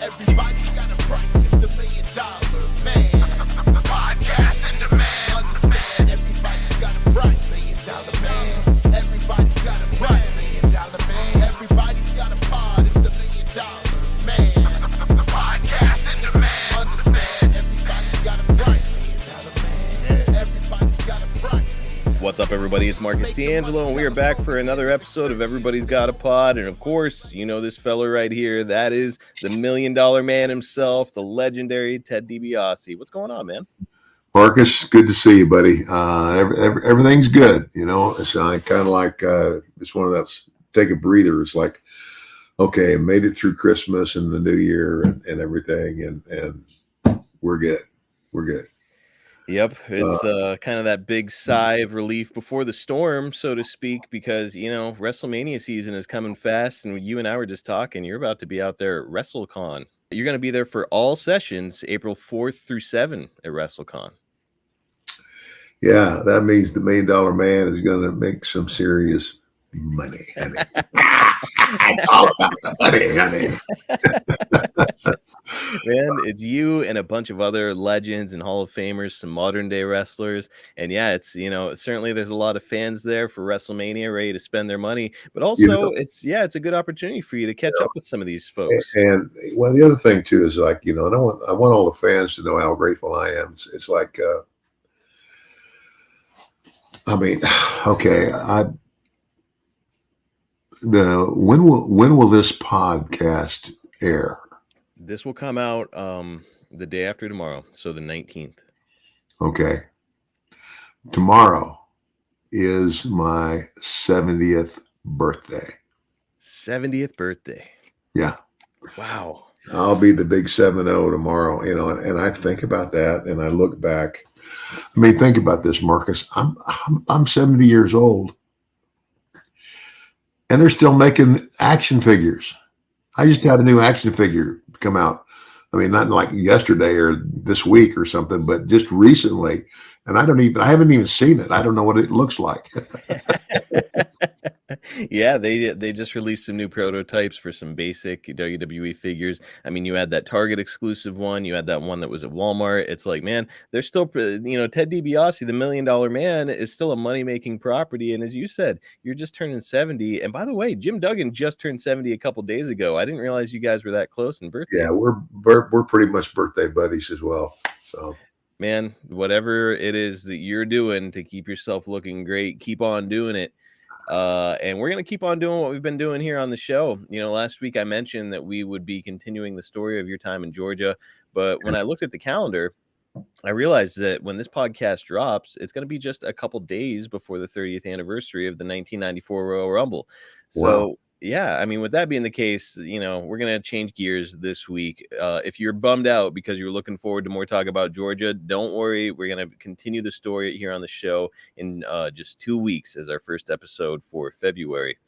Everybody's got a price, it's the $1 million man. Podcast in demand. Understand, everybody's got a price. $1 million man. Everybody's got a price. $1 million man. Everybody's got a pod, it's the $1 million man. Podcast in demand. Understand, everybody's got a price. $1 million man. Everybody's got a price. What's up, everybody? It's Marcus D'Angelo, and we are back for another episode of Everybody's Got a Pod. And of course, you know this fella right here. That is the $1 million man himself, the legendary Ted DiBiase. What's going on, man? Marcus, good to see you, buddy. Everything's good. You know, it's kind of like it's one of those take a breather. It's like, okay, made it through Christmas and the New Year and everything, and we're good. We're good. Yep, it's kind of that big sigh of relief before the storm, so to speak, because, you know, WrestleMania season is coming fast, and you and I were just talking. You're about to be out there at WrestleCon. You're going to be there for all sessions, April 4th through 7 at WrestleCon. Yeah, that means the $1 million man is going to make some serious money, honey. It's all about the money, honey. Man, it's you and a bunch of other legends and Hall of Famers, some modern day wrestlers. And yeah, it's, you know, certainly there's a lot of fans there for WrestleMania ready to spend their money, but also it's a good opportunity for you to catch up with some of these folks. And well, the other thing too is like, you know, and I want all the fans to know how grateful I am. It's like, I mean, okay, when will this podcast air? This will come out the day after tomorrow, so the 19th. Okay. Tomorrow is my 70th birthday. 70th birthday. Yeah. Wow. I'll be the big 7-0 tomorrow, you know, and I think about that and I look back. I mean, think about this, Marcus. I'm 70 years old and they're still making action figures. I just had a new action figure come out. I mean, not like yesterday or this week or something, but just recently. And I haven't even seen it. I don't know what it looks like. Yeah, they just released some new prototypes for some basic WWE figures. I mean, you had that Target exclusive one, you had that one that was at Walmart. It's like, man, they're still, you know, Ted DiBiase, the $1 million man, is still a money-making property. And as you said, you're just turning 70. And by the way, Jim Duggan just turned 70 a couple days ago. I didn't realize you guys were that close in birthday. Yeah, we're pretty much birthday buddies as well. So, man, whatever it is that you're doing to keep yourself looking great, keep on doing it. And we're going to keep on doing what we've been doing here on the show. You know, last week I mentioned that we would be continuing the story of your time in Georgia. But when I looked at the calendar, I realized that when this podcast drops, it's going to be just a couple days before the 30th anniversary of the 1994 Royal Rumble. So, wow. Yeah, I mean, with that being the case, you know, we're going to change gears this week. If you're bummed out because you're looking forward to more talk about Georgia, don't worry. We're going to continue the story here on the show in just 2 weeks as our first episode for February.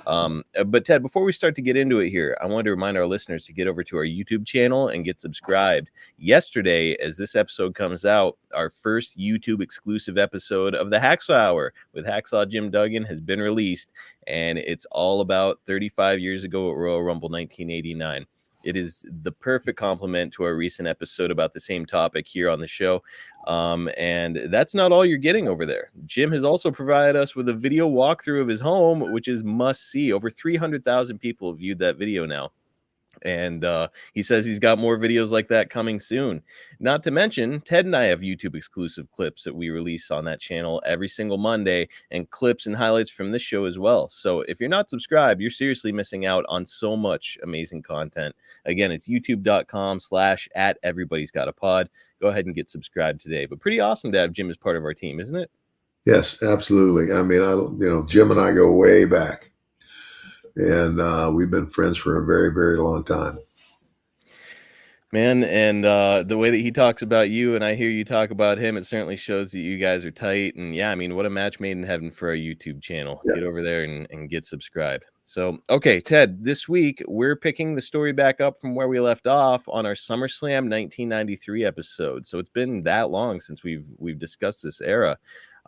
But Ted, before we start to get into it here, I wanted to remind our listeners to get over to our YouTube channel and get subscribed. Yesterday, as this episode comes out, our first YouTube exclusive episode of the Hacksaw Hour with Hacksaw Jim Duggan has been released, and it's all about 35 years ago at Royal Rumble 1989. It is the perfect complement to our recent episode about the same topic here on the show. And that's not all you're getting over there. Jim has also provided us with a video walkthrough of his home, which is must see. Over 300,000 people have viewed that video now. And he says he's got more videos like that coming soon. Not to mention, Ted and I have YouTube exclusive clips that we release on that channel every single Monday, and clips and highlights from this show as well. So if you're not subscribed, you're seriously missing out on so much amazing content. Again, it's youtube.com/@everybody's-got-a-pod. Go ahead and get subscribed today. But pretty awesome to have Jim as part of our team, isn't it? Yes, absolutely. I mean, Jim and I go way back. And we've been friends for a very, very long time. Man, and the way that he talks about you and I hear you talk about him, it certainly shows that you guys are tight. And yeah, I mean, what a match made in heaven for our YouTube channel. Yeah. Get over there and get subscribed. So, okay, Ted, this week we're picking the story back up from where we left off on our SummerSlam 1993 episode. So it's been that long since we've discussed this era.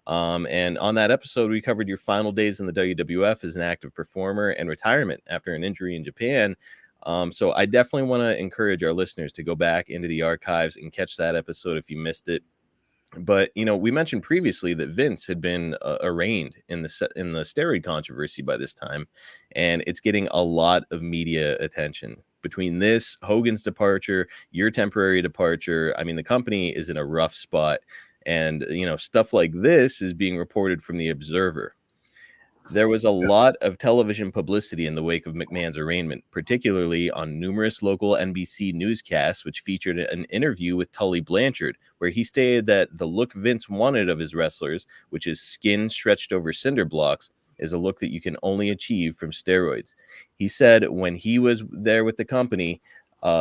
And on that episode, we covered your final days in the WWF as an active performer and retirement after an injury in Japan. So I definitely want to encourage our listeners to go back into the archives and catch that episode if you missed it. But, we mentioned previously that Vince had been arraigned in the steroid controversy by this time, and it's getting a lot of media attention. Between this, Hogan's departure, your temporary departure, I mean, the company is in a rough spot. And, stuff like this is being reported from the Observer. There was a lot of television publicity in the wake of McMahon's arraignment, particularly on numerous local NBC newscasts, which featured an interview with Tully Blanchard, where he stated that the look Vince wanted of his wrestlers, which is skin stretched over cinder blocks, is a look that you can only achieve from steroids. He said when he was there with the company,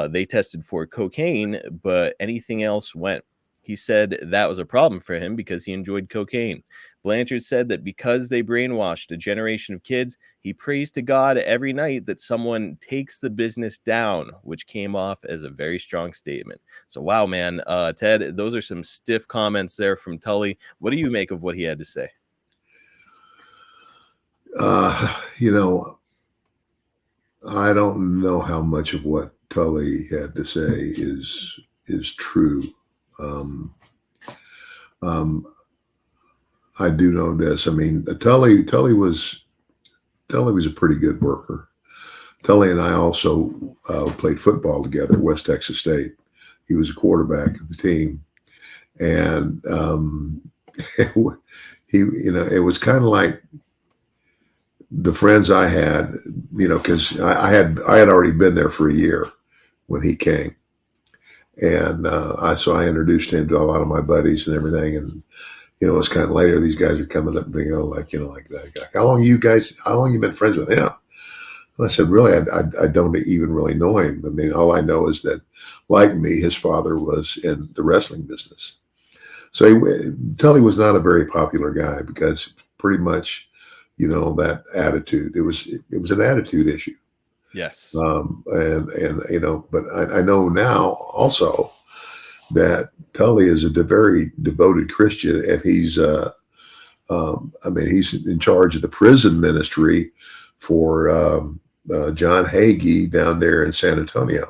they tested for cocaine, but anything else went. He said that was a problem for him because he enjoyed cocaine. Blanchard said that because they brainwashed a generation of kids, he prays to God every night that someone takes the business down, which came off as a very strong statement. So, wow, man, Ted, those are some stiff comments there from Tully. What do you make of what he had to say? I don't know how much of what Tully had to say is true. I do know this. I mean, Tully was a pretty good worker. Tully and I also played football together at West Texas State. He was a quarterback of the team, and it was kind of like the friends I had, because I had already been there for a year when he came. And so I introduced him to a lot of my buddies and everything. And, it's kind of later, these guys are coming up and being, like that. How long you been friends with him? And I said, really, I don't even really know him. I mean, all I know is that, like me, his father was in the wrestling business. So Tully was not a very popular guy because pretty much, that attitude, it was an attitude issue. Yes. But I know now also that Tully is a very devoted Christian, and he's in charge of the prison ministry for John Hagee down there in San Antonio.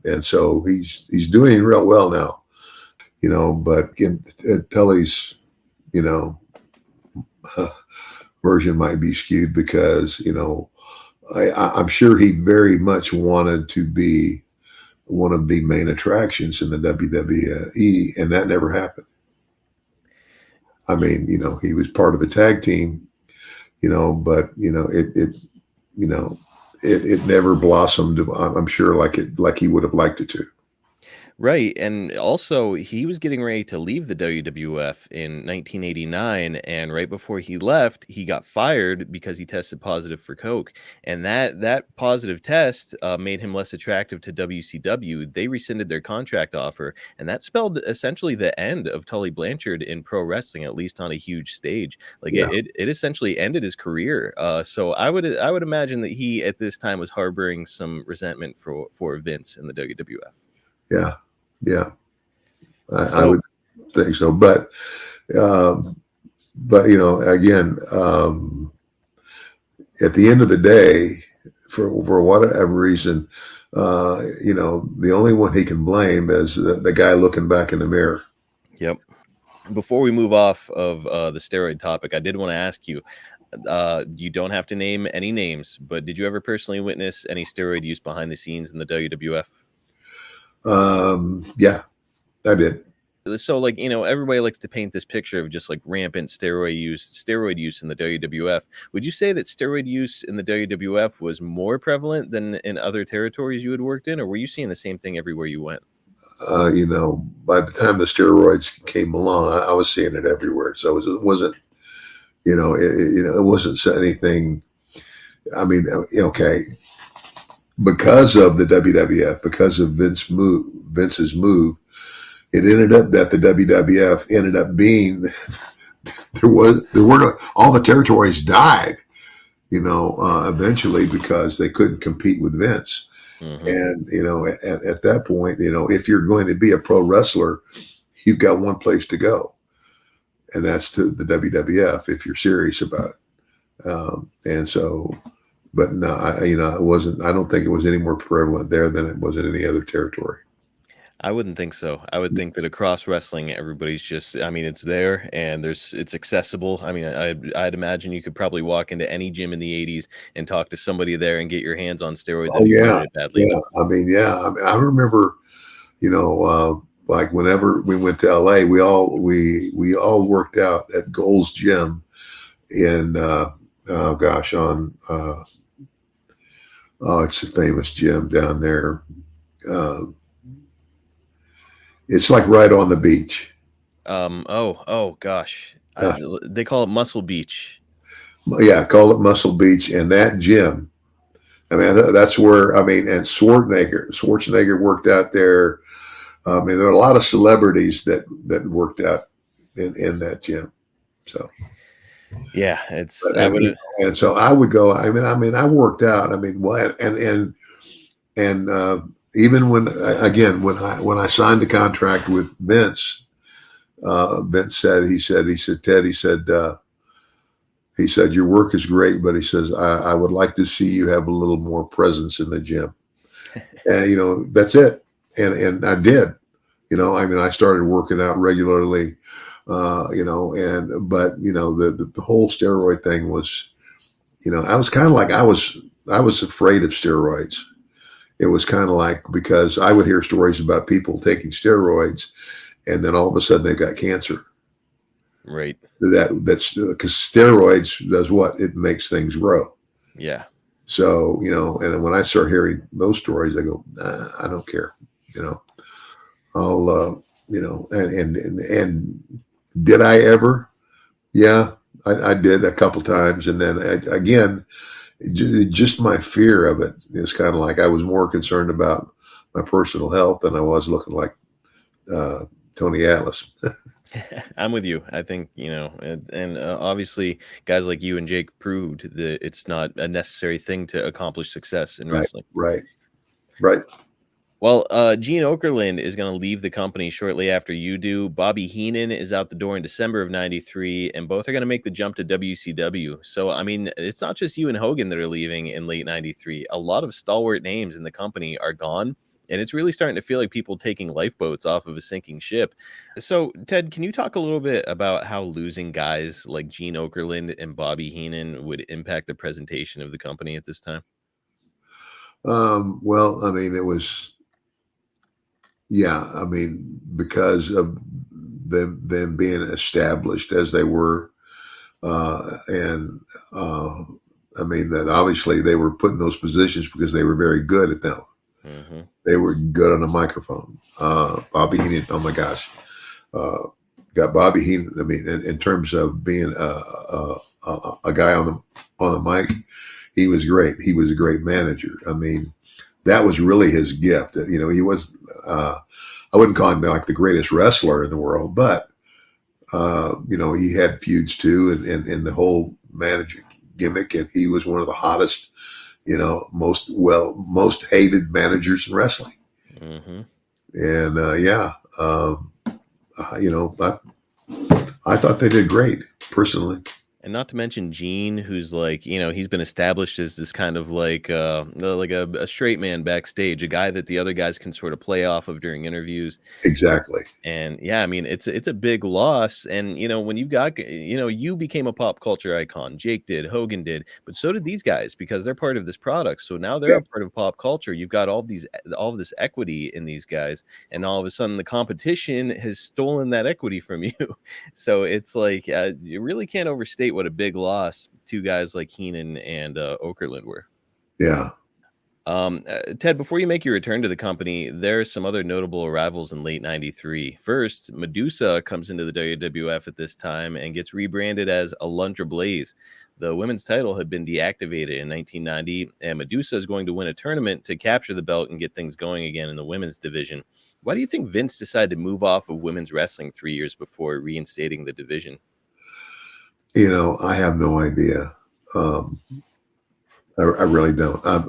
And so he's doing real well now, but Tully's, version might be skewed because, I'm sure he very much wanted to be one of the main attractions in the WWE, and that never happened. I mean, he was part of a tag team, but it never blossomed. I'm sure like he would have liked it to. Right. And also, he was getting ready to leave the WWF in 1989. And right before he left, he got fired because he tested positive for coke. And that positive test made him less attractive to WCW. They rescinded their contract offer. And that spelled essentially the end of Tully Blanchard in pro wrestling, at least on a huge stage. It essentially ended his career. So I would imagine that he at this time was harboring some resentment for Vince in the WWF. Yeah, I would think so. But again, at the end of the day, for whatever reason, the only one he can blame is the guy looking back in the mirror. Yep. Before we move off of the steroid topic, I did want to ask you, you don't have to name any names, but did you ever personally witness any steroid use behind the scenes in the WWF? Yeah, I did. So everybody likes to paint this picture of just like rampant steroid use in the WWF. Would you say that steroid use in the WWF was more prevalent than in other territories you had worked in, or were you seeing the same thing everywhere you went? By the time the steroids came along, I was seeing it everywhere. So it wasn't, it wasn't anything. I mean, okay. Because of the WWF, because of Vince's move, it ended up that the WWF ended up being all the territories died, eventually because they couldn't compete with Vince. Mm-hmm. And at that point, if you're going to be a pro wrestler, you've got one place to go, and that's to the WWF if you're serious about it. And so, but no, it wasn't. I don't think it was any more prevalent there than it was in any other territory. I wouldn't think so. I would think that across wrestling, everybody's just, I mean, it's there and it's accessible. I mean, I'd imagine you could probably walk into any gym in the 80s and talk to somebody there and get your hands on steroids Oh if you yeah, wanted it badly. yeah. I mean, I remember, like whenever we went to LA, we all worked out at Gold's Gym in it's a famous gym down there. It's like right on the beach. Oh gosh. Uh, They call it Muscle Beach. Yeah, call it Muscle Beach. And that gym, I mean, that's where, and Schwarzenegger worked out there. I mean, there are a lot of celebrities that worked out in that gym. So, Yeah, and so I would go. I mean, I worked out. I mean, well, and even when I signed the contract with Vince, Vince said, Ted, he said, your work is great, but he says, I would like to see you have a little more presence in the gym. And, that's it. And I did, I mean, I started working out regularly, but the whole steroid thing was, I was kind of like, I was afraid of steroids. It was kind of like, because I would hear stories about people taking steroids and then all of a sudden they've got cancer. Right. That's because steroids does what? It makes things grow. Yeah. So, and when I start hearing those stories, I go, I don't care, I'll, and did I ever? Yeah, I did a couple times. And then again, just my fear of it is kind of like I was more concerned about my personal health than I was looking like Tony Atlas. I'm with you. I think, and obviously guys like you and Jake proved that it's not a necessary thing to accomplish success in wrestling. Right. Well, Gene Okerlund is going to leave the company shortly after you do. Bobby Heenan is out the door in December of '93, and both are going to make the jump to WCW. So, I mean, it's not just you and Hogan that are leaving in late '93. A lot of stalwart names in the company are gone, and it's really starting to feel like people taking lifeboats off of a sinking ship. So, Ted, can you talk a little bit about how losing guys like Gene Okerlund and Bobby Heenan would impact the presentation of the company at this time? Well, I mean, it was, I mean, because of them being established as they were, I mean, that obviously they were put in those positions because they were very good at them. Mm-hmm. They were good on the microphone. Bobby Heenan, oh my gosh, got Bobby Heenan. I mean, in terms of being a guy on the mic, he was great. He was a great manager. I mean, that was really his gift. He was, I wouldn't call him like the greatest wrestler in the world, but, he had feuds too and the whole manager gimmick. And he was one of the hottest, most hated managers in wrestling. Mm-hmm. And, I thought they did great personally. And not to mention Gene, who's like, he's been established as this kind of like a straight man backstage, a guy that the other guys can sort of play off of during interviews. Exactly. And yeah, I mean, it's a big loss. And, when you got, you became a pop culture icon. Jake did, Hogan did, but so did these guys because they're part of this product. So now they're a part of pop culture. You've got all of this equity in these guys. And all of a sudden the competition has stolen that equity from you. So it's like, you really can't overstate what a big loss two guys like Heenan and Okerlund were. Yeah. Ted, before you make your return to the company, there are some other notable arrivals in late '93. First, Medusa comes into the WWF at this time and gets rebranded as Alundra Blaze. The women's title had been deactivated in 1990, and Medusa is going to win a tournament to capture the belt and get things going again in the women's division. Why do you think Vince decided to move off of women's wrestling 3 years before reinstating the division? I have no idea. I really don't. I'm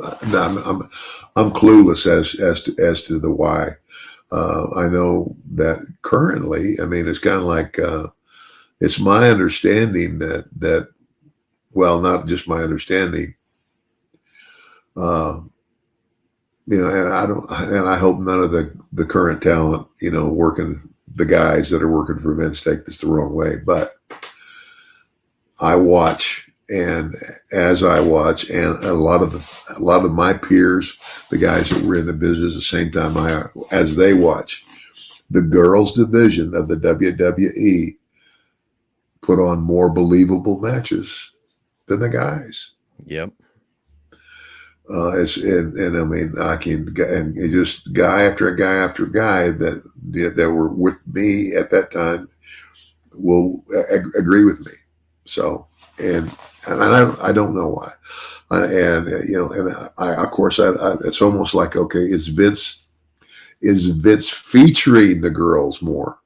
clueless as to the why. I know that currently, I mean, it's kind of like it's my understanding that well, not just my understanding. And I hope none of the current talent, the guys that are working for Vince take this the wrong way. But I watch, and as I watch, and a lot of my peers, the guys that were in the business at the same time as they watch, the girls division of the WWE put on more believable matches than the guys. Yep. And I mean, and just guy after guy that were with me at that time will agree with me. So, and I don't know why. Of course, it's almost like, okay, is Vince featuring the girls more?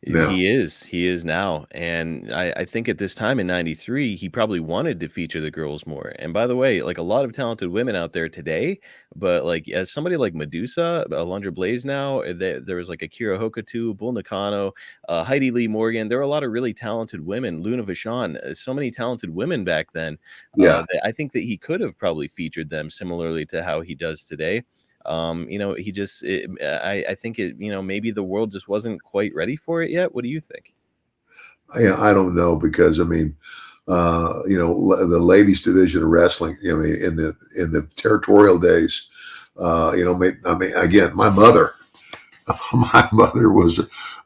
No. He is now. And I think at this time in 93, he probably wanted to feature the girls more. And by the way, like a lot of talented women out there today, but like as somebody like Medusa, Alundra Blaze now, there was like Akira Hokuto, Bull Nakano, Heidi Lee Morgan. There were a lot of really talented women, Luna Vachon, so many talented women back then. Yeah. That I think that he could have probably featured them similarly to how he does today. He just, I think it, maybe the world just wasn't quite ready for it yet. What do you think? Yeah, I don't know, because I mean, the ladies division of wrestling, in the territorial days, again, my mother was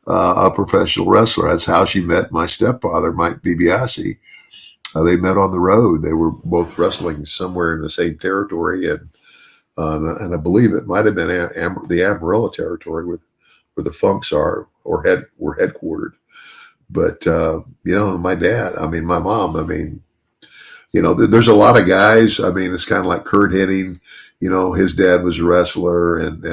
a professional wrestler. That's how she met my stepfather, Mike DiBiase. They met on the road. They were both wrestling somewhere in the same territory, and I believe it might have been the Amarillo territory where the Funks were headquartered. But my dad, my mom, there's a lot of guys. It's kind of like Kurt Hennig. His dad was a wrestler, and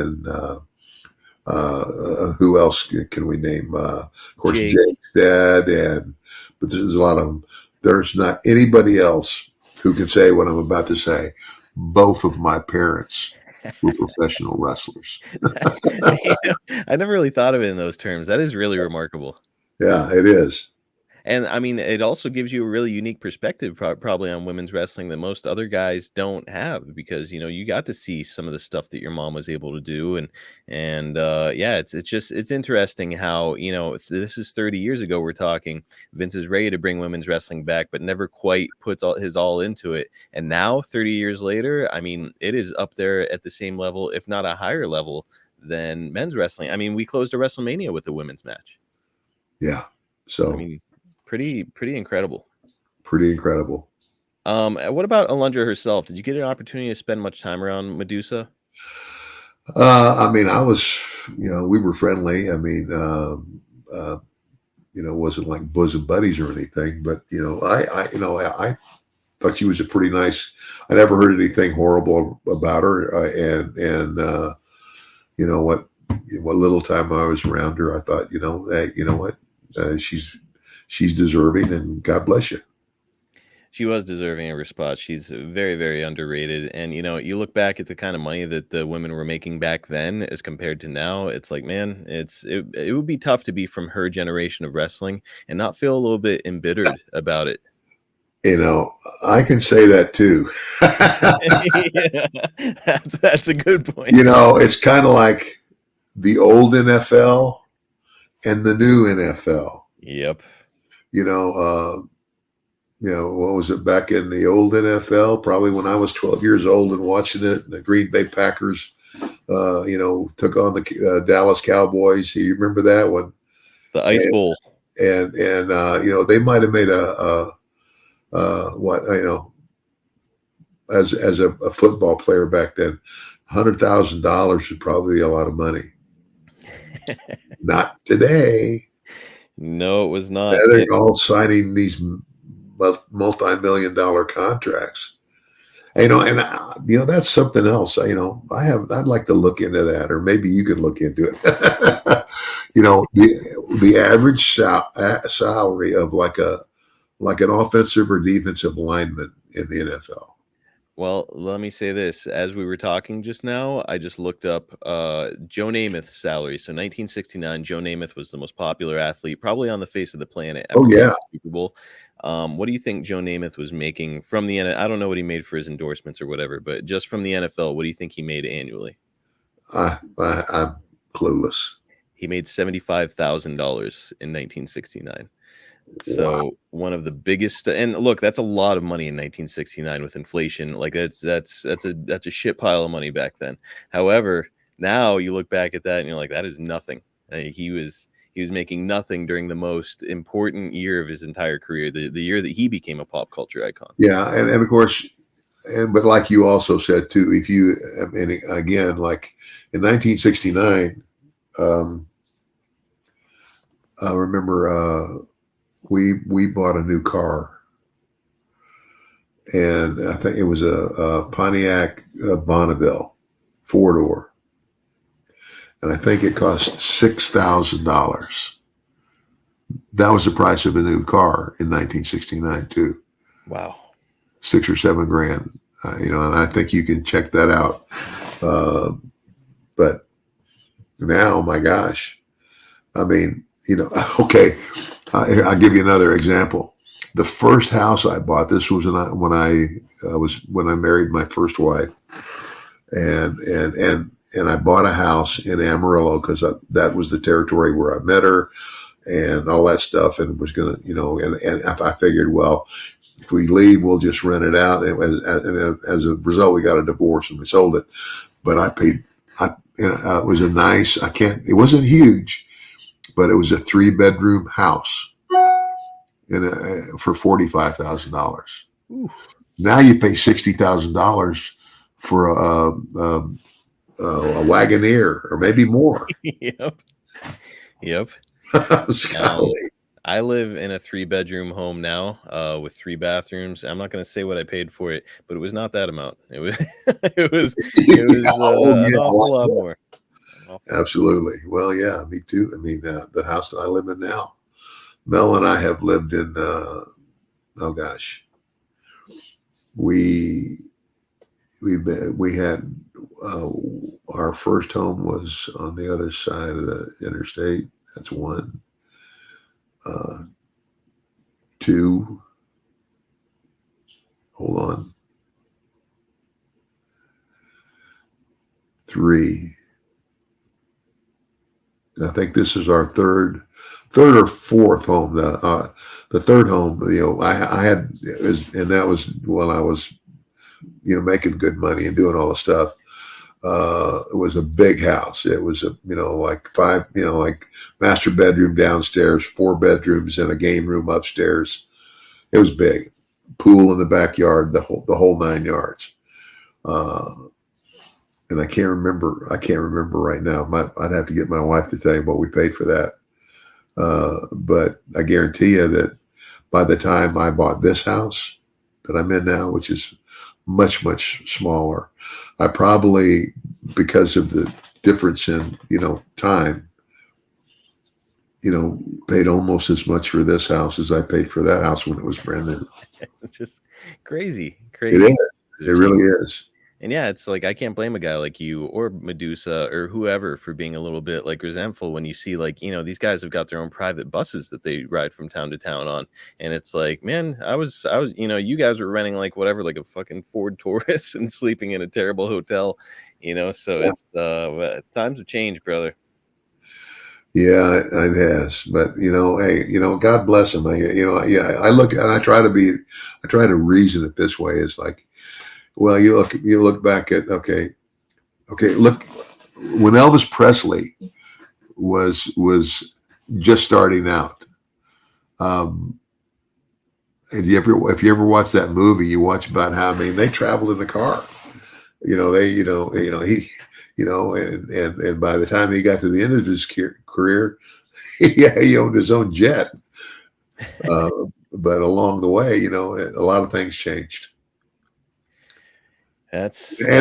who else can we name? Of course, Jake's dad, but there's a lot of them. There's not anybody else who can say what I'm about to say. Both of my parents were professional wrestlers. I never really thought of it in those terms. That is really remarkable. Yeah, it is. And it also gives you a really unique perspective probably on women's wrestling that most other guys don't have, because, you got to see some of the stuff that your mom was able to do. And yeah, it's interesting how, this is 30 years ago, we're talking, Vince is ready to bring women's wrestling back, but never quite puts his all into it. And now 30 years later, it is up there at the same level, if not a higher level than men's wrestling. We closed a WrestleMania with a women's match. Yeah. So, pretty incredible. Pretty incredible. What about Alundra herself? Did you get an opportunity to spend much time around Medusa? I was, we were friendly. Wasn't like bosom buddies or anything, but I thought she was a pretty nice. I never heard anything horrible about her, and what little time I was around her, I thought, hey, what, she's deserving, and God bless you. She was deserving of her spot. She's very, very underrated. And, you look back at the kind of money that the women were making back then as compared to now, it's like, man, it would be tough to be from her generation of wrestling and not feel a little bit embittered about it. I can say that too. Yeah, that's a good point. It's kind of like the old NFL and the new NFL. Yep. What was it back in the old NFL? Probably when I was 12 years old and watching it, the Green Bay Packers, took on the Dallas Cowboys. You remember that one? The Ice Bowl. And they might have made as a football player back then, $100,000 would probably be a lot of money. Not today. No, it was not. They're all signing these multi-million-dollar contracts. That's something else. I'd like to look into that, or maybe you could look into it. The average salary of like an offensive or defensive lineman in the NFL. Well, let me say this. As we were talking just now, I just looked up Joe Namath's salary. So 1969, Joe Namath was the most popular athlete probably on the face of the planet Oh after yeah. the Super Bowl. What do you think Joe Namath was making from the I don't know what he made for his endorsements or whatever, but just from the NFL, what do you think he made annually? I'm clueless. He made $75,000 in 1969. Wow. So one of the biggest, and look, that's a lot of money in 1969 with inflation. Like that's a shit pile of money back then. However, now you look back at that and you're like, that is nothing. He was making nothing during the most important year of his entire career, the year that he became a pop culture icon. Yeah, and of course, but like you also said too, if you, and again, like in 1969, I remember we bought a new car, and I think it was a Pontiac Bonneville 4-door, and I think it cost $6,000. That was the price of a new car in 1969 too. Wow. $6 or $7 grand, and I think you can check that out. But now, my gosh, I mean, okay, I'll give you another example. The first house I bought, this was when I married my first wife, and I bought a house in Amarillo because that was the territory where I met her and all that stuff, and was gonna, and I figured, well, if we leave, we'll just rent it out. And as a result, we got a divorce and we sold it. But it was a nice, it wasn't huge, but it was a 3-bedroom house for $45,000. Now you pay $60,000 for a Wagoneer, or maybe more. Yep. I live in a 3-bedroom home now with 3 bathrooms. I'm not going to say what I paid for it, but it was not that amount. It was an awful lot more. Absolutely. Well, yeah, me too. I mean, the house that I live in now, Mel and I have lived in. Oh gosh, we had our first home was on the other side of the interstate. That's one. 2. Hold on. 3. I think this is our third or fourth home. The third home, I had, and that was when I was, making good money and doing all the stuff. It was a big house. It was like 5, like master bedroom downstairs, 4 bedrooms, and a game room upstairs. It was big. Pool in the backyard, the whole 9 yards. And I can't remember right now. I'd have to get my wife to tell you what we paid for that. But I guarantee you that by the time I bought this house that I'm in now, which is much, much smaller, I probably, because of the difference in, time, paid almost as much for this house as I paid for that house when it was brand new. It's just crazy. It is. It really is. And yeah, it's like I can't blame a guy like you or Medusa or whoever for being a little bit like resentful when you see like, these guys have got their own private buses that they ride from town to town on. And it's like, man, I was, you guys were renting like whatever, like a fucking Ford Taurus and sleeping in a terrible hotel, so it's times have changed, brother. Yeah, it has. But hey, God bless him. I look and I try to reason it this way. It's like, well, you look back at look, when Elvis Presley was just starting out. And if you ever watch that movie, you watch about how they traveled in the car. And by the time he got to the end of his career, he owned his own jet. But along the way, a lot of things changed. And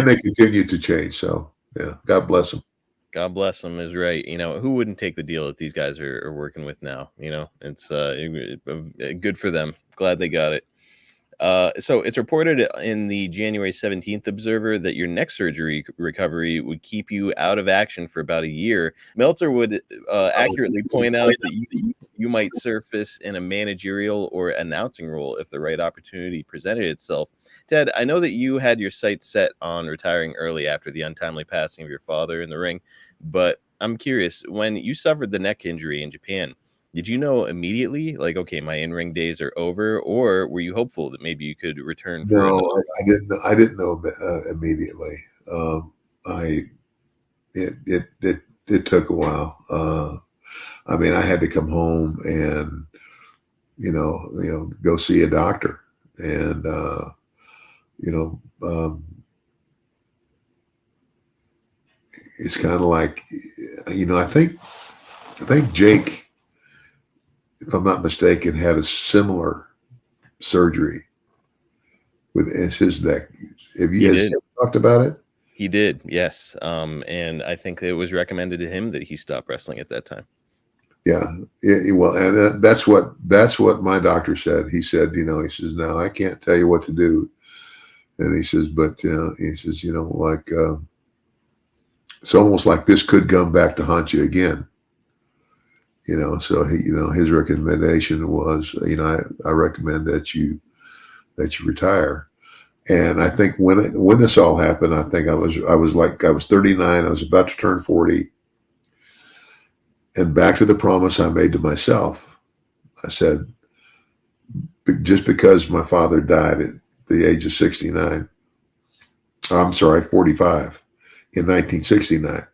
they continue to change. So yeah, God bless them. God bless them is right. Who wouldn't take the deal that these guys are working with now? It's good for them. Glad they got it. So it's reported in the January 17th Observer that your neck surgery recovery would keep you out of action for about a year. Meltzer would accurately point out that you might surface in a managerial or announcing role if the right opportunity presented itself. Ted, I know that you had your sights set on retiring early after the untimely passing of your father in the ring, but I'm curious, when you suffered the neck injury in Japan, did you know immediately, like, okay, my in-ring days are over, or were you hopeful that maybe you could return for another? No, I didn't know. I didn't know immediately. I it took a while. I mean, I had to come home and go see a doctor, and you know, it's kind of like, I think Jake, if I'm not mistaken, had a similar surgery with his neck. Have He you guys did. talked about it? He did, yes. And I think it was recommended to him that he stop wrestling at that time. Yeah. Well, and that's what my doctor said. He said, he says, "No, I can't tell you what to do." And he says, "But he says, like it's almost like this could come back to haunt you again." So his recommendation was, I recommend that you retire. And I think when this all happened, I think I was 39. I was about to turn 40. And back to the promise I made to myself, I said, just because my father died at the age of 69, I'm sorry, 45, in 1969,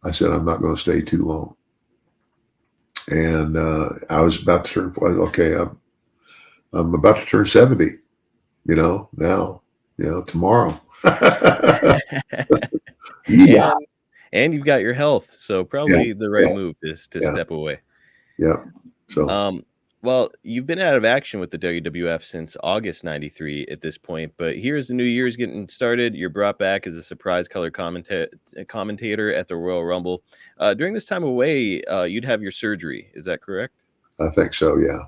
I said, I'm not going to stay too long. And I was about to turn 40. Okay, I'm about to turn 70, now, tomorrow. Yeah. And you've got your health, so probably the right Yeah. move is to Yeah. step away. Yeah. So, well, you've been out of action with the WWF since August '93 at this point, but here's the new year's getting started. You're brought back as a surprise color commentator at the Royal Rumble. During this time away, you'd have your surgery. Is that correct? I think so. Yeah.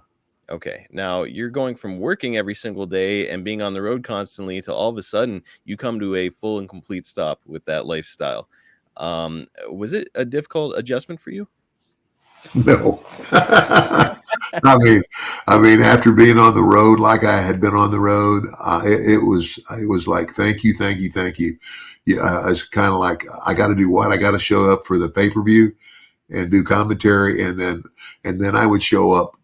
Okay. Now you're going from working every single day and being on the road constantly to all of a sudden you come to a full and complete stop with that lifestyle. Was it a difficult adjustment for you? No. I mean, after being on the road, like I had been on the road, it was like, thank you, thank you, thank you. Yeah, it's kind of like, I got to do what? I got to show up for the pay-per-view and do commentary, and then I would show up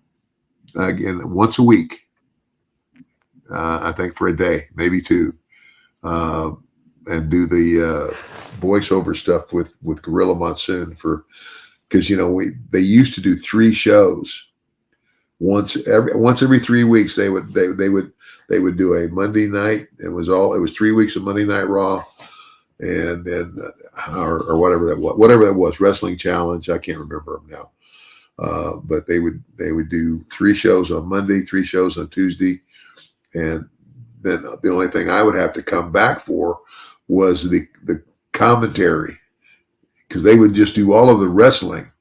again once a week. I think for a day, maybe two, and do the voiceover stuff with Gorilla Monsoon because they used to do 3 shows once every 3 weeks. They would do a Monday night. It was 3 weeks of Monday Night Raw, and then or whatever that was, Wrestling Challenge. I can't remember them now, but they would do 3 shows on Monday, 3 shows on Tuesday, and then the only thing I would have to come back for was the commentary, because they would just do all of the wrestling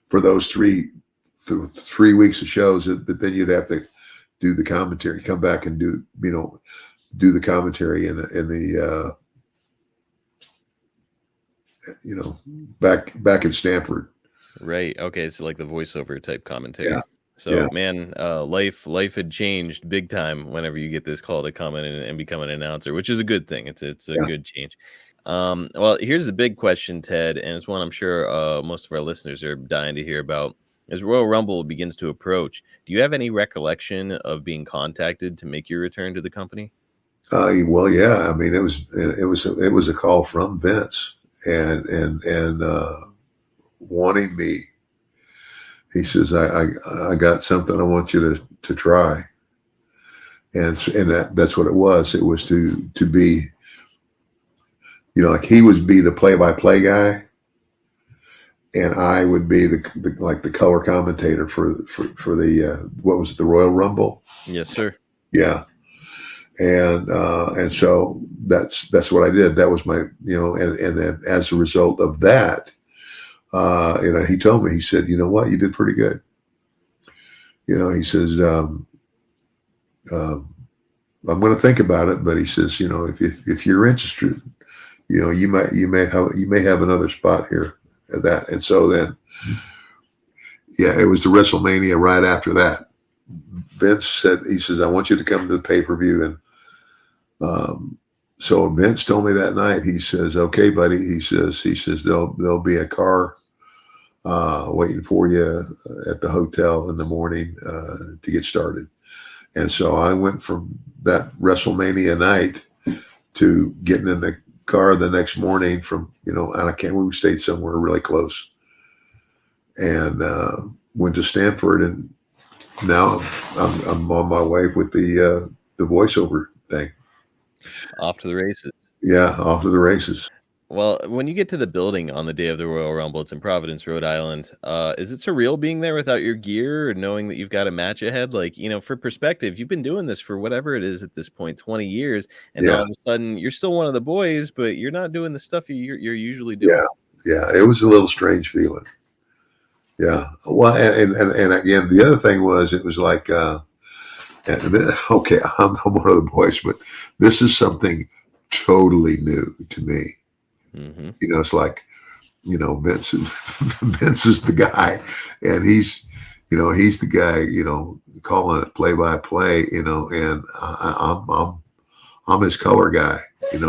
for those 3 weeks of shows, but then you'd have to do the commentary, come back and do the commentary in the back in Stanford. Right. Okay. It's like the voiceover type commentary. Yeah. So, Yeah. man, life had changed big time whenever you get this call to come in and become an announcer, which is a good thing. It's a good change. Well, here's the big question, Ted, and it's one I'm sure most of our listeners are dying to hear about. As Royal Rumble begins to approach, do you have any recollection of being contacted to make your return to the company? Well, yeah. I mean, it was a call from Vince and wanting me. He says, I got something I want you to try. And that's what it was. It was to be, like he would be the play-by-play guy, and I would be the color commentator for the what was it, the Royal Rumble? Yes, sir. Yeah. And so that's what I did. That was my, and then as a result of that, he told me, he said, you know what, you did pretty good. He says, I'm going to think about it. But he says, if you're interested, you may have another spot here at that. And so then, yeah, it was the WrestleMania right after that. Vince said, he says, I want you to come to the pay-per-view. And so Vince told me that night, he says, okay, buddy. He says, there'll be a car waiting for you at the hotel in the morning to get started. And so I went from that WrestleMania night to getting in the car the next morning from, and we stayed somewhere really close, and went to Stanford, and now I'm on my way with the voiceover thing. Off to the races. Yeah, off to the races. Well, when you get to the building on the day of the Royal Rumble, it's in Providence, Rhode Island. Is it surreal being there without your gear or knowing that you've got a match ahead? Like, for perspective, you've been doing this for whatever it is at this point, 20 years, and all of a sudden you're still one of the boys, but you're not doing the stuff you're usually doing. Yeah, it was a little strange feeling. Yeah. Well, and again, the other thing was, it was like, okay, I'm one of the boys, but this is something totally new to me. Mm-hmm. It's like, Vince is the guy, and he's the guy, calling it play by play, and I'm his color guy, and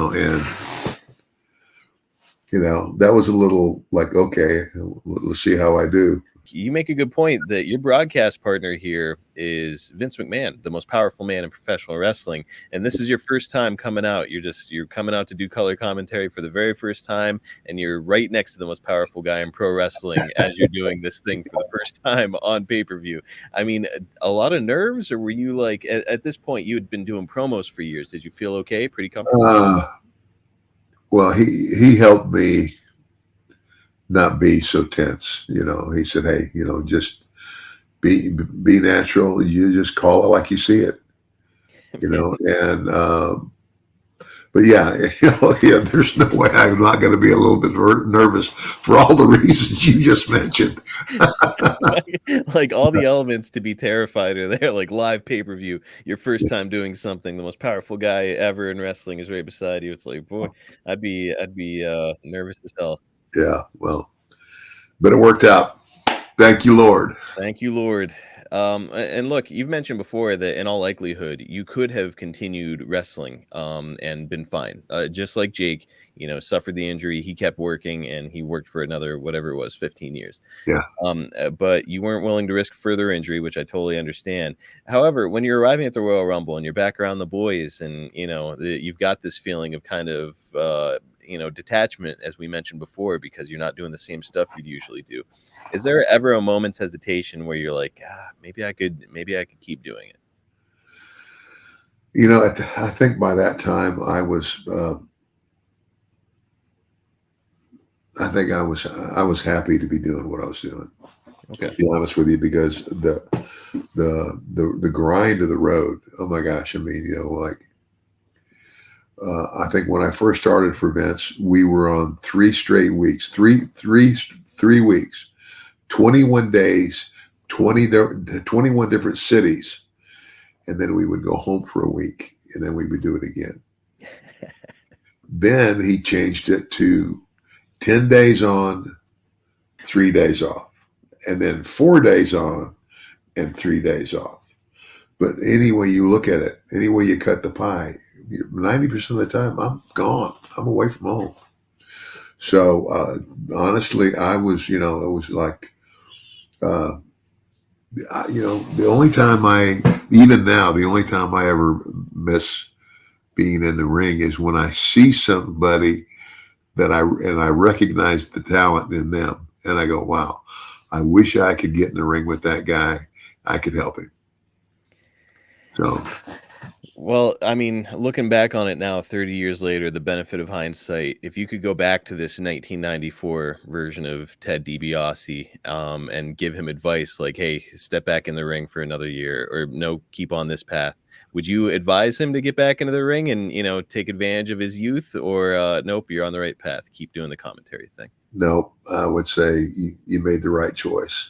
that was a little like, okay, let's see how I do. You make a good point that your broadcast partner here is Vince McMahon, the most powerful man in professional wrestling. And this is your first time coming out. You're coming out to do color commentary for the very first time. And you're right next to the most powerful guy in pro wrestling as you're doing this thing for the first time on pay-per-view. I mean, a lot of nerves, or were you like, at this point, you had been doing promos for years. Did you feel okay? Pretty comfortable? Well, he helped me not be so tense. He said, hey, just be natural. You just call it like you see it, and, but yeah, there's no way I'm not going to be a little bit nervous for all the reasons you just mentioned. Like all the elements to be terrified are there, like live pay-per-view, your first time doing something, the most powerful guy ever in wrestling is right beside you. It's like, boy, I'd be nervous as hell. Yeah, well, but it worked out. Thank you, Lord. Thank you, Lord. And look, you've mentioned before that in all likelihood, you could have continued wrestling and been fine. Just like Jake, suffered the injury. He kept working, and he worked for another, whatever it was, 15 years. Yeah. But you weren't willing to risk further injury, which I totally understand. However, when you're arriving at the Royal Rumble and you're back around the boys, and, you've got this feeling of kind of, detachment, as we mentioned before, because you're not doing the same stuff you'd usually do. Is there ever a moment's hesitation where you're like, maybe I could keep doing it? I think by that time I was, I was happy to be doing what I was doing. Okay. To be honest with you, because the grind of the road. Oh my gosh! I mean, I think when I first started for Vince, we were on 3 straight weeks, three weeks, 21 days, 21 different cities. And then we would go home for a week, and then we would do it again. Then he changed it to 10 days on, 3 days off, and then 4 days on and 3 days off. But any way you look at it, any way you cut the pie, 90% of the time I'm gone. I'm away from home. So honestly, I was, it was like, the only time the only time I ever miss being in the ring is when I see somebody that I recognize the talent in them, and I go, wow, I wish I could get in the ring with that guy. I could help him. So. Well, I mean, looking back on it now, 30 years later, the benefit of hindsight, if you could go back to this 1994 version of Ted DiBiase and give him advice like, hey, step back in the ring for another year, or no, keep on this path, would you advise him to get back into the ring and, take advantage of his youth, or nope, you're on the right path, keep doing the commentary thing? No, I would say you made the right choice.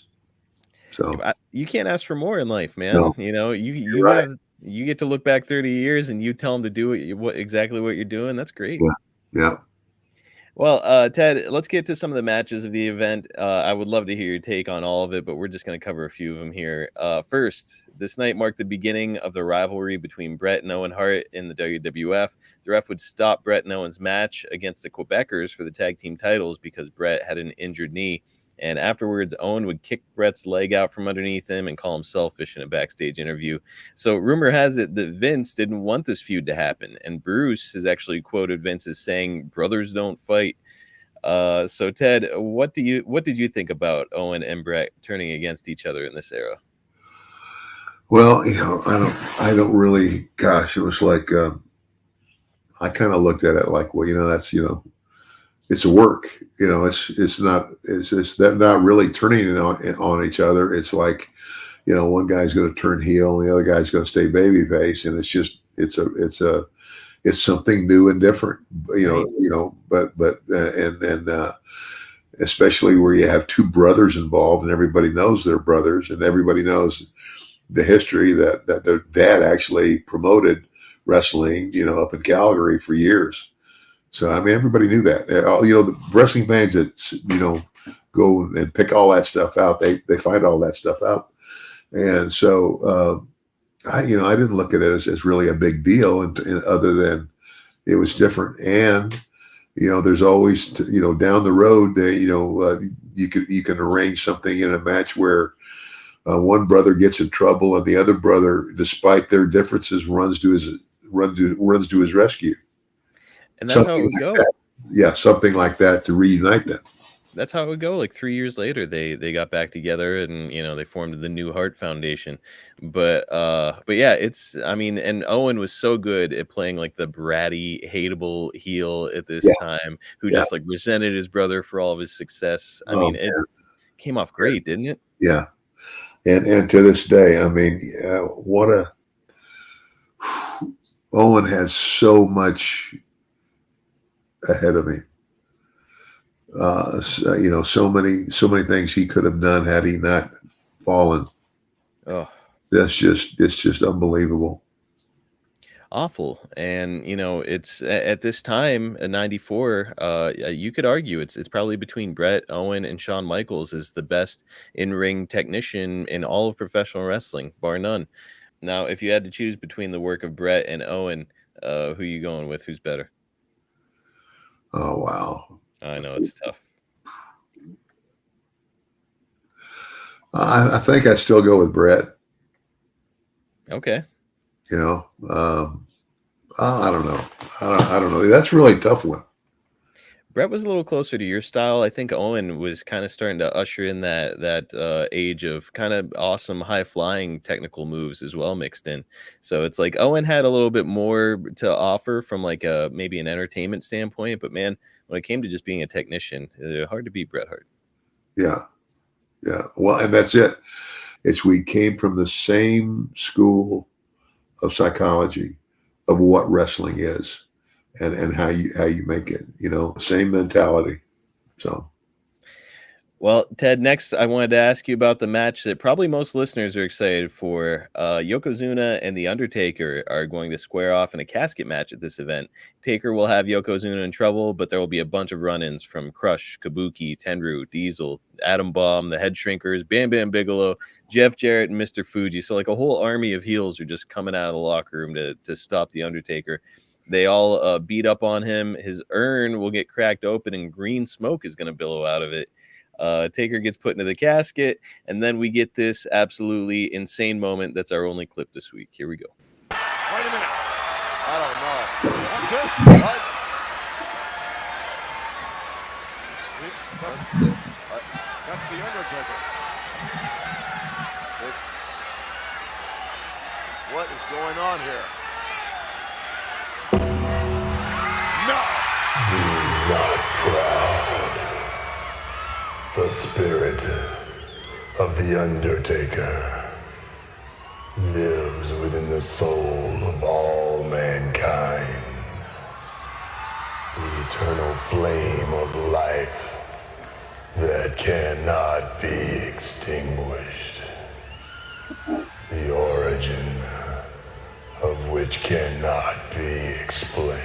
So you can't ask for more in life, man. No, you right. have You get to look back 30 years and you tell them to do exactly what you're doing. That's great. Yeah. Yeah. Well, Ted, let's get to some of the matches of the event. I would love to hear your take on all of it, but we're just going to cover a few of them here. First, this night marked the beginning of the rivalry between Bret and Owen Hart in the WWF. The ref would stop Bret and Owen's match against the Quebecers for the tag team titles because Bret had an injured knee. And afterwards, Owen would kick Bret's leg out from underneath him and call him selfish in a backstage interview. So rumor has it that Vince didn't want this feud to happen. And Bruce has actually quoted Vince as saying, "Brothers don't fight." So Ted, what did you think about Owen and Bret turning against each other in this era? Well, I don't really, gosh, it was like, I kind of looked at it like, well, that's, it's a work, it's not really turning it on each other. It's like, one guy's going to turn heel and the other guy's going to stay babyface. And it's just, it's something new and different, but especially where you have two brothers involved and everybody knows they're brothers and everybody knows the history that their dad actually promoted wrestling, up in Calgary for years. So, I mean, everybody knew that. The wrestling fans that, go and pick all that stuff out, they find all that stuff out. And so, I didn't look at it as really a big deal, and other than it was different. And, there's always, down the road, you can arrange something in a match where one brother gets in trouble and the other brother, despite their differences, runs to his rescue. And that's how it would go. Yeah, something like that to reunite them. That's how it would go. Like 3 years later, they got back together and they formed the New Heart Foundation. But yeah, and Owen was so good at playing like the bratty, hateable heel at this time, who just like resented his brother for all of his success. It came off great, didn't it? Yeah, and to this day, Owen has so much ahead of me. So many things he could have done had he not fallen. Oh, it's just unbelievable. Awful. And it's at this time in 94, you could argue it's probably between Bret, Owen, and Shawn Michaels is the best in-ring technician in all of professional wrestling, bar none. Now, if you had to choose between the work of Bret and Owen, who you going with? Who's better? Oh, wow. I know it's tough. I think I'd still go with Bret. Okay. I don't know. I don't know. That's really a tough one. Bret was a little closer to your style. I think Owen was kind of starting to usher in that age of kind of awesome high flying technical moves as well mixed in. So it's like Owen had a little bit more to offer from like maybe an entertainment standpoint, but man, when it came to just being a technician, hard to beat Bret Hart. Yeah. Yeah. Well, and that's it. We came from the same school of psychology of what wrestling is and how you make it, same mentality. So. Well, Ted, next I wanted to ask you about the match that probably most listeners are excited for. Yokozuna and The Undertaker are going to square off in a casket match at this event. Taker will have Yokozuna in trouble, but there will be a bunch of run-ins from Crush, Kabuki, Tenryu, Diesel, Atom Bomb, the Head Shrinkers, Bam Bam Bigelow, Jeff Jarrett, and Mr. Fuji. So like a whole army of heels are just coming out of the locker room to stop The Undertaker. They all beat up on him. His urn will get cracked open and green smoke is going to billow out of it. Taker gets put into the casket, and then we get this absolutely insane moment. That's our only clip this week. Here we go. Wait a minute. I don't know. What's this? What? That's the Undertaker. What is going on here? No! Be not proud. The spirit of the Undertaker lives within the soul of all mankind. The eternal flame of life that cannot be extinguished. The origin which cannot be explained.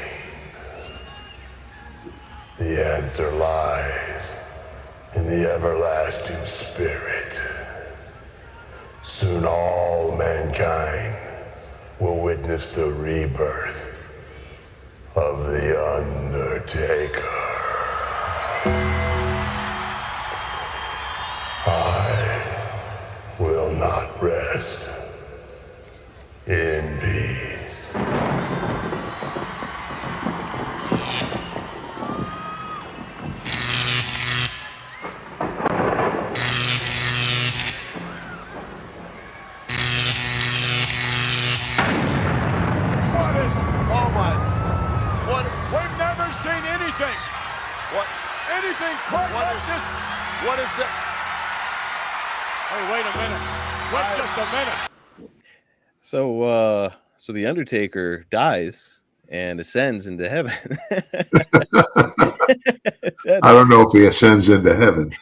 The answer lies in the everlasting spirit. Soon all mankind will witness the rebirth of the Undertaker. I will not rest in peace. What is? Oh my! What? We've never seen anything. What? Anything quite What like is- this. What is that? Hey, wait a minute. Wait just a minute. So the Undertaker dies and ascends into heaven. Ted, I don't know if he ascends into heaven.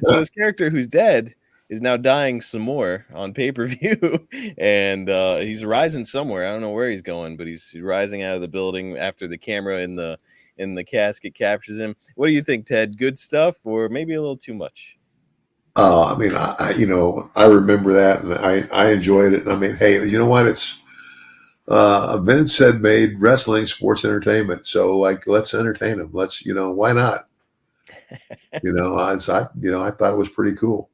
so this character who's dead is now dying some more on pay-per-view, and he's rising somewhere. I don't know where he's going, but he's rising out of the building after the camera in the casket captures him. What do you think, Ted? Good stuff, or maybe a little too much? I mean, I remember that, and I enjoyed it. I mean, hey, you know what? It's Vince had made wrestling sports entertainment, so like, let's entertain them. Let's, why not? I thought it was pretty cool.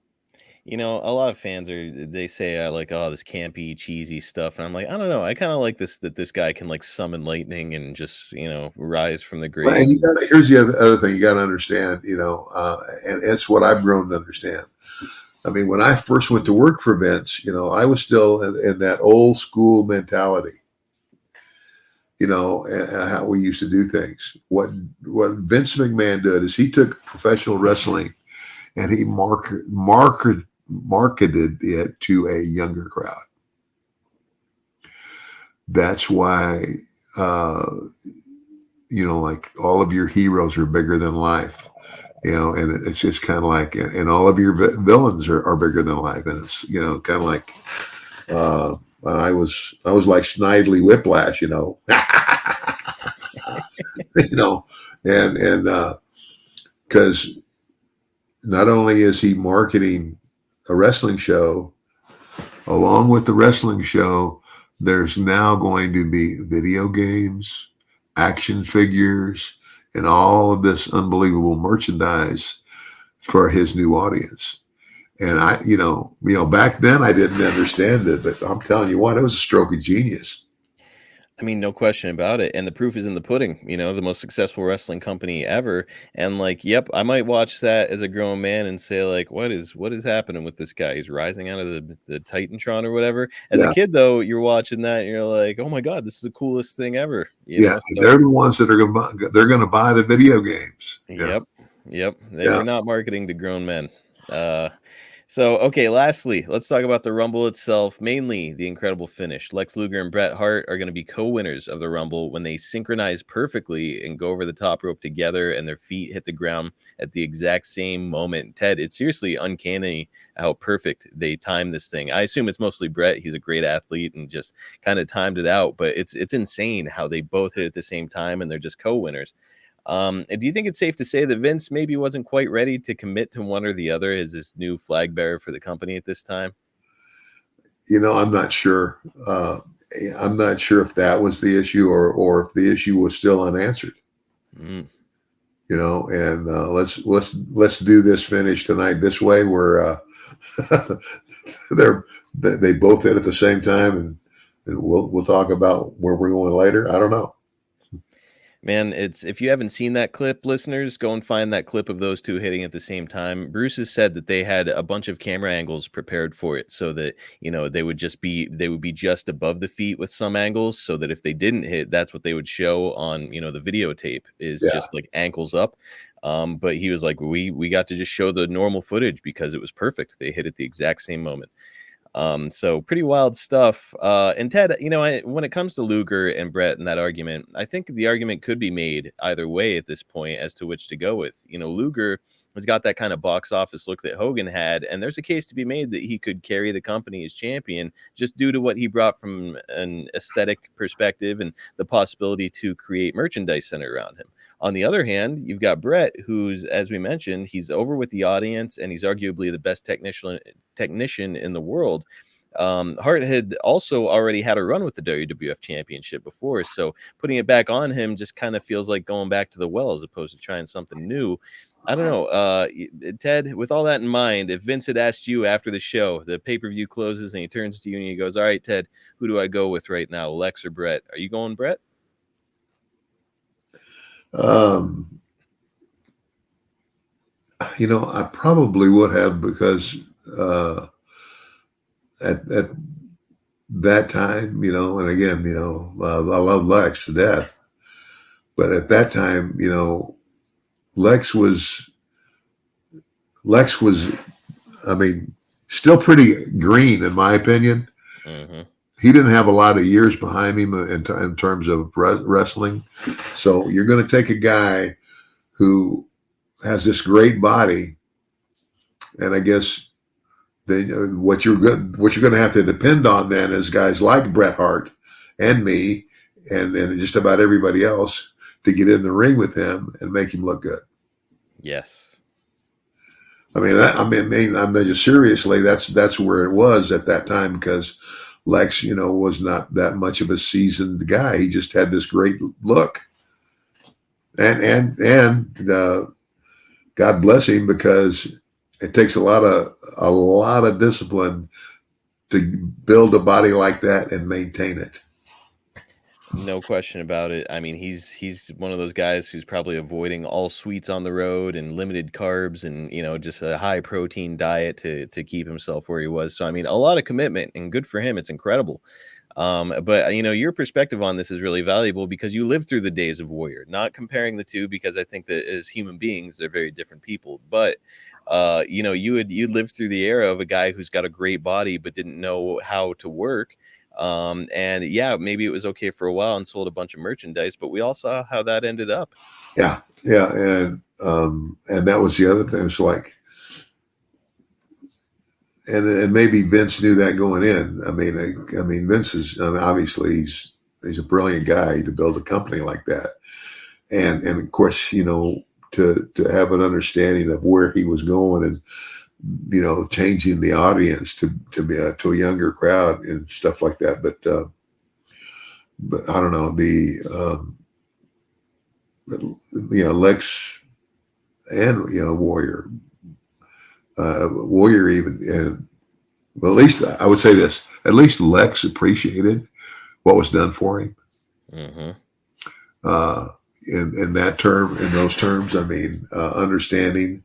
A lot of fans they say like, oh, this campy, cheesy stuff, and I'm like, I don't know. I kind of like this guy can like summon lightning and just rise from the grave. And here's the other thing you got to understand, and it's what I've grown to understand. I mean, when I first went to work for Vince, I was still in that old school mentality, and how we used to do things. What Vince McMahon did is he took professional wrestling and he marketed it to a younger crowd. That's why, like all of your heroes are bigger than life. And it's just kind of like, and all of your villains are bigger than life. And it's, kind of like, I was like Snidely Whiplash, and because not only is he marketing a wrestling show, along with the wrestling show, there's now going to be video games, action figures, and all of this unbelievable merchandise for his new audience. And I, back then I didn't understand it, but I'm telling you what, it was a stroke of genius. I mean, no question about it. And the proof is in the pudding, the most successful wrestling company ever. And like, yep, I might watch that as a grown man and say like, what is happening with this guy? He's rising out of the Titantron or whatever. As a kid, though, you're watching that and you're like, oh my God, this is the coolest thing ever. So, they're the ones that are they're going to buy the video games. Yep. They're not marketing to grown men. So, okay, lastly, let's talk about the Rumble itself, mainly the incredible finish. Lex Luger and Bret Hart are going to be co-winners of the Rumble when they synchronize perfectly and go over the top rope together and their feet hit the ground at the exact same moment. Ted, it's seriously uncanny how perfect they timed this thing. I assume it's mostly Bret. He's a great athlete and just kind of timed it out, but it's insane how they both hit at the same time and they're just co-winners. Do you think it's safe to say that Vince maybe wasn't quite ready to commit to one or the other as this new flag bearer for the company at this time? I'm not sure. I'm not sure if that was the issue or if the issue was still unanswered. And let's do this finish tonight this way where they both hit at the same time, and we'll talk about where we're going later. I don't know. Man, if you haven't seen that clip, listeners, go and find that clip of those two hitting at the same time. Bruce has said that they had a bunch of camera angles prepared for it so that, they would be just above the feet with some angles so that if they didn't hit, that's what they would show on, the videotape is just like ankles up. But he was like, we got to just show the normal footage because it was perfect. They hit at the exact same moment. So pretty wild stuff. And Ted, when it comes to Luger and Bret and that argument, I think the argument could be made either way at this point as to which to go with. Luger He's got that kind of box office look that Hogan had, and there's a case to be made that he could carry the company as champion just due to what he brought from an aesthetic perspective and the possibility to create merchandise centered around him. On the other hand, you've got Bret, who's, as we mentioned, he's over with the audience, and he's arguably the best technician in the world. Hart had also already had a run with the WWF Championship before, so putting it back on him just kind of feels like going back to the well as opposed to trying something new. I don't know, Ted, with all that in mind, if Vince had asked you after the show, the pay-per-view closes and he turns to you and he goes, all right, Ted, who do I go with right now, Lex or Bret? Are you going Bret? I probably would have, because at that time, and again, I love Lex to death, but at that time, Lex was, I mean, still pretty green in my opinion. Mm-hmm. He didn't have a lot of years behind him in terms of wrestling. So you're going to take a guy who has this great body, and I guess then what you're going to have to depend on then is guys like Bret Hart and me and just about everybody else to get in the ring with him and make him look good. Yes. I mean, just seriously, that's where it was at that time, because Lex, was not that much of a seasoned guy. He just had this great look, and God bless him, because it takes a lot of discipline to build a body like that and maintain it. No question about it. I mean, he's one of those guys who's probably avoiding all sweets on the road and limited carbs and, just a high protein diet to keep himself where he was. So, I mean, a lot of commitment, and good for him. It's incredible. But your perspective on this is really valuable because you lived through the days of Warrior, not comparing the two, because I think that as human beings, they're very different people. But, you lived through the era of a guy who's got a great body, but didn't know how to work. And yeah, maybe it was okay for a while and sold a bunch of merchandise, but we all saw how that ended up. Yeah. And that was the other thing. It's like, and maybe Vince knew that going in. I mean, Vince is, obviously he's a brilliant guy to build a company like that. And of course, to have an understanding of where he was going and, changing the audience to be to a younger crowd and stuff like that. But I don't know, Lex and, Warrior even, well, at least I would say this, at least Lex appreciated what was done for him. Mm-hmm. In those terms, I mean, understanding,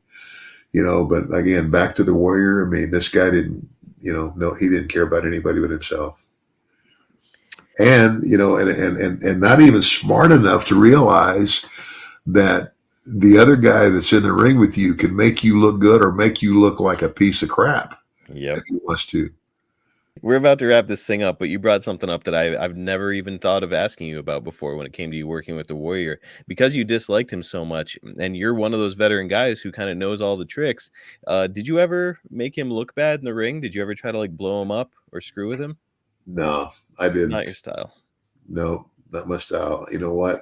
but again, back to the Warrior. I mean, this guy didn't, no, he didn't care about anybody but himself. And, and not even smart enough to realize that the other guy that's in the ring with you can make you look good or make you look like a piece of crap. Yep. If he wants to. We're about to wrap this thing up, but you brought something up that I've never even thought of asking you about before when it came to you working with the Warrior, because you disliked him so much, and you're one of those veteran guys who kind of knows all the tricks. Did you ever make him look bad in the ring? Did you ever try to blow him up or screw with him? No, I didn't. Not your style. No, not my style. You know what?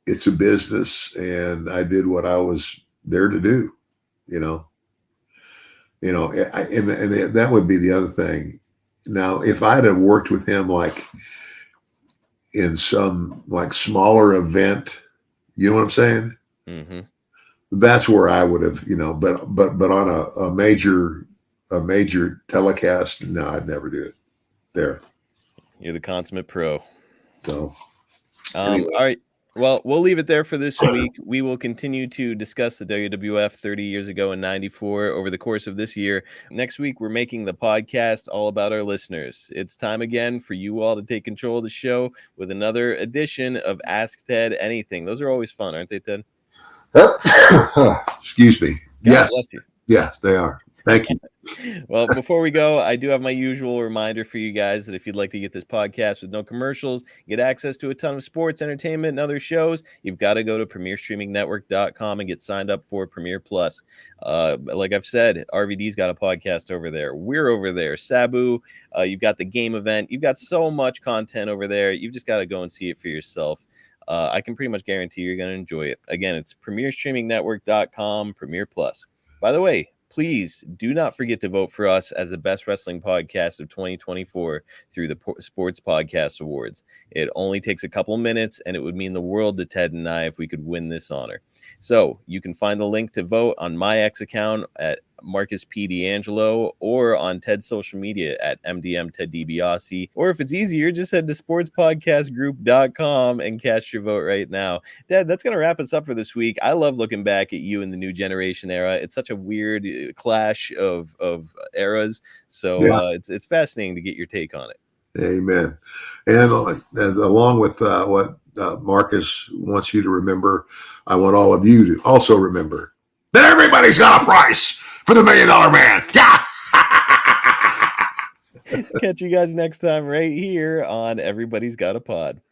It's a business, and I did what I was there to do. And that would be the other thing. Now, if I'd have worked with him in some smaller event, you know what I'm saying? Mm-hmm. That's where I would have, but on a major telecast, no, I'd never do it there. You're the consummate pro. So, anyway. All right. Well, we'll leave it there for this week. We will continue to discuss the WWF 30 years ago in 94 over the course of this year. Next week, we're making the podcast all about our listeners. It's time again for you all to take control of the show with another edition of Ask Ted Anything. Those are always fun, aren't they, Ted? Excuse me. God yes. bless you. Yes, they are. Thank you. Well, before we go, I do have my usual reminder for you guys that if you'd like to get this podcast with no commercials, get access to a ton of sports, entertainment, and other shows, you've got to go to premierstreamingnetwork.com and get signed up for Premier Plus. Like I've said, RVD's got a podcast over there. We're over there. Sabu, you've got the game event. You've got so much content over there. You've just got to go and see it for yourself. I can pretty much guarantee you're going to enjoy it. Again, it's premierstreamingnetwork.com, Premier Plus. By the way, please do not forget to vote for us as the best wrestling podcast of 2024 through the Sports Podcast Awards. It only takes a couple minutes, and it would mean the world to Ted and I if we could win this honor. So you can find the link to vote on my X account at Marcus P. D'Angelo or on Ted's social media at MDM Ted DiBiase. Or if it's easier, just head to sportspodcastgroup.com and cast your vote right now. Dad, that's going to wrap us up for this week. I love looking back at you in the new generation era. It's such a weird clash of eras. So it's fascinating to get your take on it. Amen. And along with what Marcus wants you to remember, I want all of you to also remember that everybody's got a price for the $1 Million Man. Yeah. Catch you guys next time right here on Everybody's Got a Pod.